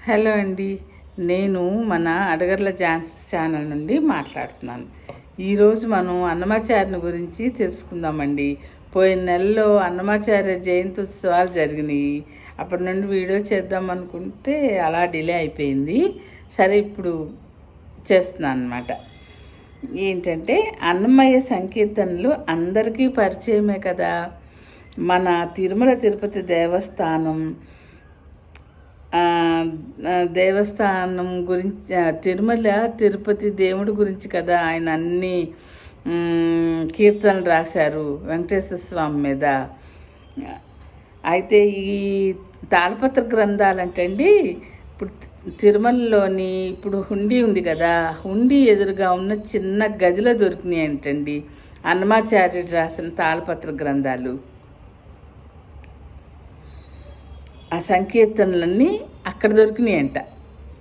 Hello అండి, నేను మన అడగర్ల ఝాన్సీ ఛానల్ నుండి మాట్లాడుతున్నాను. ఈరోజు మనం అన్నమాచార్యుని గురించి తెలుసుకుందామండి. పోయిన నెలలో అన్నమాచార్య జయంతి ఉత్సవాలు జరిగినాయి. అప్పటి నుండి వీడియో చేద్దాం అనుకుంటే అలా డిలే అయిపోయింది. సరే, ఇప్పుడు చేస్తున్నాను అన్నమాట. ఏంటంటే అన్నమయ్య సంకీర్తనలు అందరికీ పరిచయమే కదా. మన తిరుమల తిరుపతి దేవస్థానం గురించి, తిరుమల తిరుపతి దేవుడి గురించి కదా ఆయన అన్ని కీర్తనలు రాశారు వెంకటేశ్వర స్వామి మీద. అయితే ఈ తాళపత్ర గ్రంథాలంటే అండి, ఇప్పుడు తిరుమలలోని ఇప్పుడు హుండీ ఉంది కదా, హుండీ ఎదురుగా ఉన్న చిన్న గదిలో దొరికినాయి అంటండి అన్నమాచార్యుడు రాసిన తాళపత్ర గ్రంథాలు. ఆ సంకీర్తనలన్నీ అక్కడ దొరికినాయంట,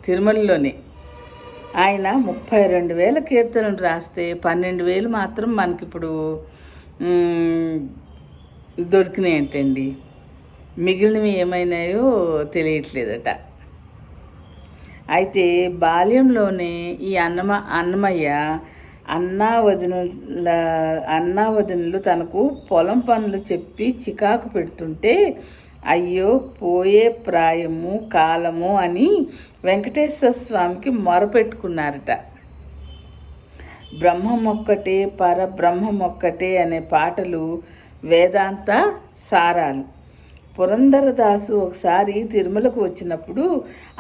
తిరుమలలోనే. ఆయన 32,000 కీర్తనలు రాస్తే 12,000 మాత్రం మనకిప్పుడు దొరికినాయంటండి. మిగిలినవి ఏమైనాయో తెలియట్లేదట. అయితే బాల్యంలోనే ఈ అన్నమయ్య అన్నావదినులు తనకు పొలం పనులు చెప్పి చికాకు పెడుతుంటే, అయ్యో పోయే ప్రాయము కాలము అని వెంకటేశ్వర స్వామికి మొరపెట్టుకున్నారట. బ్రహ్మమొక్కటే పరబ్రహ్మమొక్కటే అనే పాటలు వేదాంత సారాలు. పురంధరదాసు ఒకసారి తిరుమలకు వచ్చినప్పుడు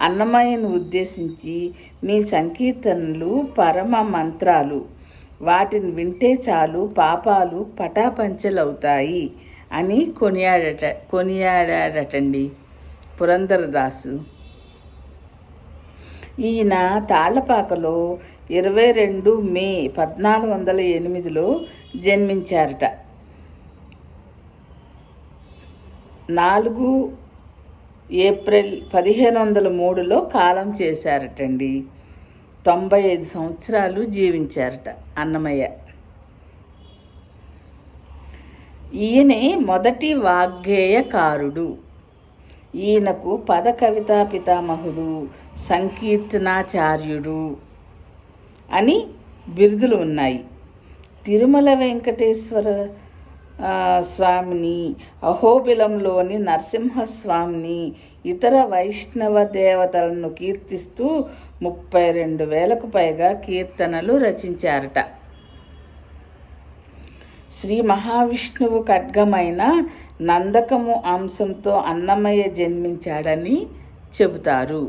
అన్నమయ్యను ఉద్దేశించి, మీ సంకీర్తనలు పరమ మంత్రాలు, వాటిని వింటే చాలు పాపాలు పటాపంచలవుతాయి అని కొనియాడాడటండి పురంధరదాసు. ఈయన తాళ్లపాకలో 22 మే 1408లో జన్మించారట. 4 ఏప్రిల్ 1503లో కాలం చేశారటండి. 95 సంవత్సరాలు జీవించారట అన్నమయ్య. ఈయనే మొదటి వాగ్గేయకారుడు. ఈయనకు పద కవితా పితామహుడు, సంకీర్తనాచార్యుడు అని బిరుదులు ఉన్నాయి. తిరుమల వెంకటేశ్వర స్వామిని, అహోబిలంలోని నరసింహస్వామిని, ఇతర వైష్ణవ దేవతలను కీర్తిస్తూ 32,000కు పైగా కీర్తనలు రచించారట. శ్రీ మహావిష్ణువు ఖడ్గమైన నందకము అంశంతో అన్నమయ్య జన్మించాడని చెబుతారు.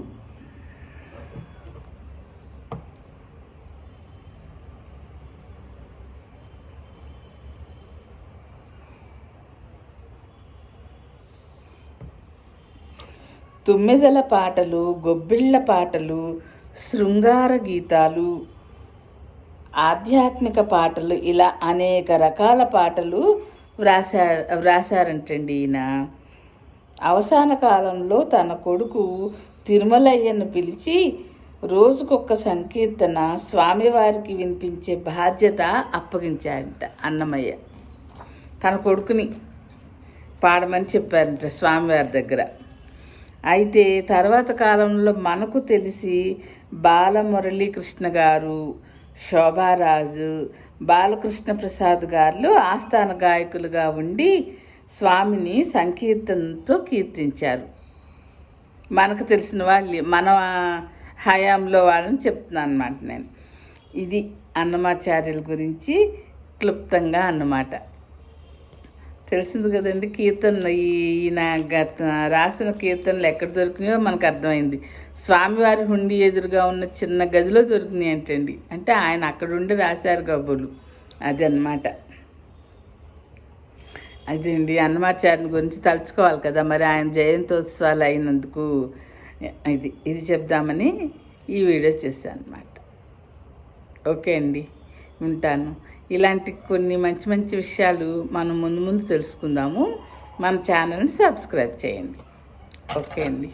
తుమ్మెదల పాటలు, గొబ్బిళ్ళ పాటలు, శృంగార గీతాలు, ఆధ్యాత్మిక పాటలు, ఇలా అనేక రకాల పాటలు వ్రాసారంటండి ఈయన. అవసాన కాలంలో తన కొడుకు తిరుమలయ్యను పిలిచి రోజుకొక సంకీర్తన స్వామివారికి వినిపించే బాధ్యత అప్పగించారంట అన్నమయ్య. తన కొడుకుని పాడమని చెప్పారంట స్వామివారి దగ్గర. అయితే తర్వాత కాలంలో మనకు తెలిసి బాలమురళీకృష్ణ గారు, శోభారాజు, బాలకృష్ణ ప్రసాద్ గారు ఆస్థాన గాయకులుగా ఉండి స్వామిని సంకీర్తనతో కీర్తించారు. మనకు తెలిసిన వాళ్ళు, మన హయాంలో వాళ్ళని చెప్తున్నాను అన్నమాట నేను. ఇది అన్నమాచార్యుల గురించి క్లుప్తంగా అన్నమాట. తెలిసింది కదండి. కీర్తనలు ఈయన రాసిన కీర్తనలు ఎక్కడ దొరికినాయో మనకు అర్థమైంది. స్వామివారి హుండీ ఎదురుగా ఉన్న చిన్న గదిలో దొరికినాయి అంటండి. అంటే ఆయన అక్కడుండి రాశారు కబుర్లు. అది అన్నమాట. అదండి అన్నమాచార్యుని గురించి తలుచుకోవాలి కదా. మరి ఆయన జయంతోత్సవాలు అయినందుకు ఇది చెప్దామని ఈ వీడియో చేశాను అన్నమాట. ఓకే అండి, ఉంటాను. ఇలాంటి కొన్ని మంచి మంచి విషయాలు మనం ముందు తెలుసుకుందాము. మన ఛానల్ని సబ్స్క్రైబ్ చేయండి. ఓకే అండి.